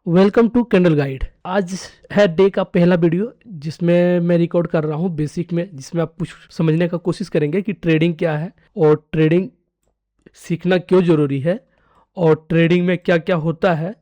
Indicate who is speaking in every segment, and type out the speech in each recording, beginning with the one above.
Speaker 1: Welcome to candle guide. आज है day का पहला वीडियो जिसमें मैं रिकॉर्ड कर रहा हूँ बेसिक में, जिसमें आप कुछ समझने का कोशिश करेंगे कि ट्रेडिंग क्या है और ट्रेडिंग सीखना क्यों ज़रूरी है और ट्रेडिंग में क्या क्या होता है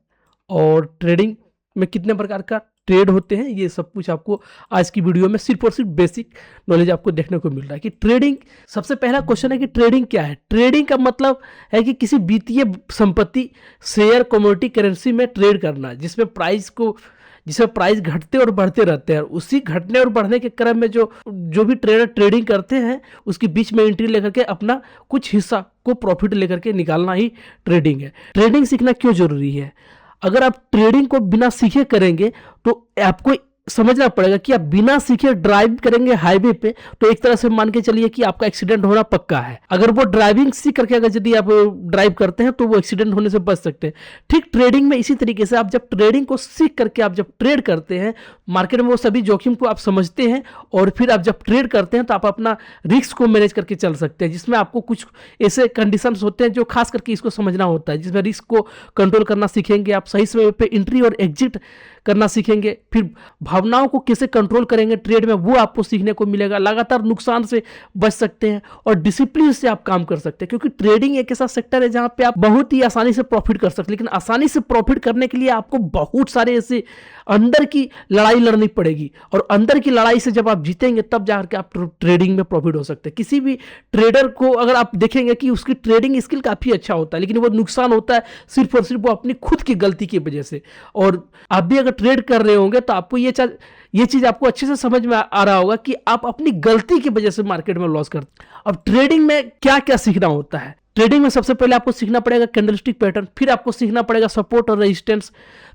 Speaker 1: और ट्रेडिंग में कितने प्रकार का ट्रेड होते हैं। ये सब कुछ आपको आज की वीडियो में सिर्फ और सिर्फ बेसिक नॉलेज आपको देखने को मिल रहा है कि ट्रेडिंग। सबसे पहला क्वेश्चन है कि ट्रेडिंग क्या है। ट्रेडिंग का मतलब है कि किसी वित्तीय संपत्ति, शेयर, कमोडिटी, करेंसी में ट्रेड करना, जिसमें प्राइस घटते और बढ़ते रहते हैं। उसी घटने और बढ़ने के क्रम में जो भी ट्रेडर ट्रेडिंग करते हैं उसके बीच में एंट्री लेकर के अपना कुछ हिस्सा को प्रॉफिट लेकर के निकालना ही ट्रेडिंग है। ट्रेडिंग सीखना क्यों जरूरी है? अगर आप ट्रेडिंग को बिना सीखे करेंगे तो आपको समझना पड़ेगा कि आप बिना सीखे ड्राइव करेंगे हाईवे पे तो एक तरह से मान के चलिए कि आपका एक्सीडेंट होना पक्का है। अगर वो ड्राइविंग सीख करके अगर यदि आप ड्राइव करते हैं तो वो एक्सीडेंट होने से बच सकते हैं। ठीक ट्रेडिंग में इसी तरीके से आप जब ट्रेडिंग को सीख करके आप जब ट्रेड करते हैं मार्केट में, वो सभी जोखिम को आप समझते हैं और फिर आप जब ट्रेड करते हैं तो आप अपना रिस्क को मैनेज करके चल सकते हैं, जिसमें आपको कुछ ऐसे कंडीशंस होते हैं जो खास करके इसको समझना होता है, जिसमें रिस्क को कंट्रोल करना सीखेंगे, आप सही समय पे एंट्री और एग्जिट करना सीखेंगे, फिर भावनाओं को कैसे कंट्रोल करेंगे ट्रेड में वो आपको सीखने को मिलेगा। लगातार नुकसान से बच सकते हैं और डिसिप्लिन से आप काम कर सकते हैं, क्योंकि ट्रेडिंग एक ऐसा सेक्टर है जहां पे आप बहुत ही आसानी से प्रॉफिट कर सकते हैं। लेकिन आसानी से प्रॉफिट करने के लिए आपको बहुत सारे ऐसे अंदर की लड़ाई लड़नी पड़ेगी और अंदर की लड़ाई से जब आप जीतेंगे तब जाकर के आप ट्रेडिंग में प्रॉफिट हो सकते हैं। किसी भी ट्रेडर को अगर आप देखेंगे कि उसकी ट्रेडिंग स्किल काफी अच्छा होता है, लेकिन वो नुकसान होता है सिर्फ और सिर्फ वो अपनी खुद की गलती की वजह से। और आप भी अगर ट्रेड कर रहे होंगे तो आपको ये चीज आपको अच्छे से समझ में आ रहा होगा कि आप अपनी गलती की वजह से मार्केट में लॉस करते हैं। अब ट्रेडिंग में क्या क्या सीखना होता है? ट्रेडिंग में सबसे पहले आपको सीखना पड़ेगा कैंडलस्टिक पैटर्न, फिर आपको सीखना पड़ेगा सपोर्ट और रेजिस्टेंस,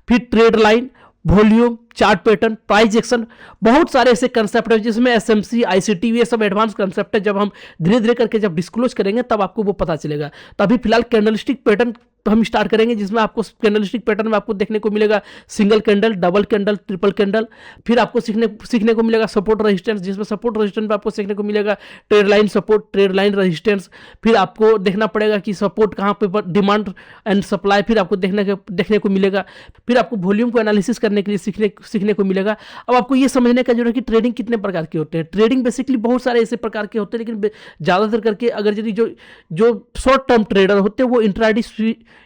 Speaker 1: फिर trade line, volume, chart pattern, price action. बहुत सारे ऐसे कंसेप्ट है जिसमें एसएमसी, आईसीटी, ये सब एडवांस कंसेप्ट है। जब हम धीरे धीरे करके जब डिस्क्लोज करेंगे तब आपको वो पता चलेगा। तो अभी फिलहाल कैंडलस्टिक पैटर्न तो हम स्टार्ट करेंगे, जिसमें आपको कैंडलस्टिक पैटर्न में आपको देखने को मिलेगा single candle, double candle, triple candle. फिर आपको सीखने को मिलेगा सपोर्ट रेजिस्टेंस, जिसमें सपोर्ट रेजिस्टेंस पे आपको सीखने को मिलेगा trade line support, trade line resistance. फिर आपको देखना पड़ेगा कि सपोर्ट कहाँ पे, डिमांड एंड सप्लाई, फिर आपको देखने को मिलेगा। फिर आपको वॉल्यूम को एनालिसिस करने के लिए सीखने को मिलेगा। अब आपको ये समझने का जरूरत है कि ट्रेडिंग कितने प्रकार के होते हैं। ट्रेडिंग बेसिकली बहुत सारे ऐसे प्रकार के होते हैं, लेकिन ज़्यादातर करके अगर यदि जो शॉर्ट टर्म ट्रेडर होते हैं वो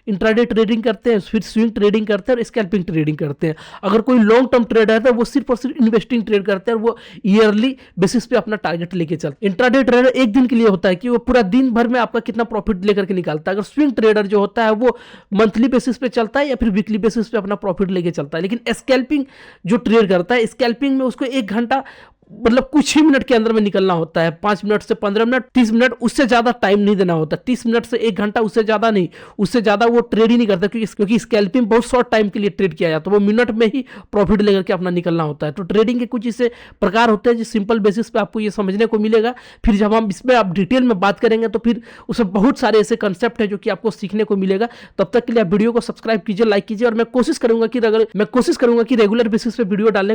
Speaker 1: इंट्राडे ट्रेडिंग करते हैं, फिर स्विंग ट्रेडिंग करते हैं और स्कैल्पिंग ट्रेडिंग करते हैं। अगर कोई लॉन्ग टर्म ट्रेडर है तो वो सिर्फ और सिर्फ इन्वेस्टिंग ट्रेड करते हैं और वो ईयरली बेसिस पे अपना टारगेट लेके चलते हैं। इंट्राडे ट्रेडर एक दिन के लिए होता है कि वो पूरा दिन भर में आपका कितना प्रॉफिट लेकर के निकालता है। अगर स्विंग ट्रेडर जो होता है वो मंथली बेसिस पे चलता है या फिर वीकली बेसिस पे अपना प्रॉफिट लेके चलता है। लेकिन स्कैल्पिंग जो ट्रेड करता है, स्कैल्पिंग में उसको 1 घंटा मतलब कुछ ही मिनट के अंदर में निकलना होता है। 5 मिनट से 15 मिनट, 30 मिनट, उससे ज्यादा टाइम नहीं देना होता। 30 मिनट से 1 घंटा, उससे ज्यादा नहीं, उससे ज्यादा वो ट्रेड ही नहीं करता, क्योंकि स्कैल्पिंग बहुत शॉर्ट टाइम के लिए ट्रेड किया जाता है। वो मिनट में ही प्रॉफिट लेकर के अपना निकलना होता है। तो ट्रेडिंग के कुछ ऐसे प्रकार होते हैं जो सिंपल बेसिस पे आपको ये समझने को मिलेगा। फिर जब हम इसमें आप डिटेल में बात करेंगे तो फिर उसमें बहुत सारे ऐसे कंसेप्ट है जो कि आपको सीखने को मिलेगा। तब तक के लिए आप वीडियो को सब्सक्राइब कीजिए, लाइक कीजिए और मैं कोशिश करूंगा कि रेगुलर बेसिस पे वीडियो डालने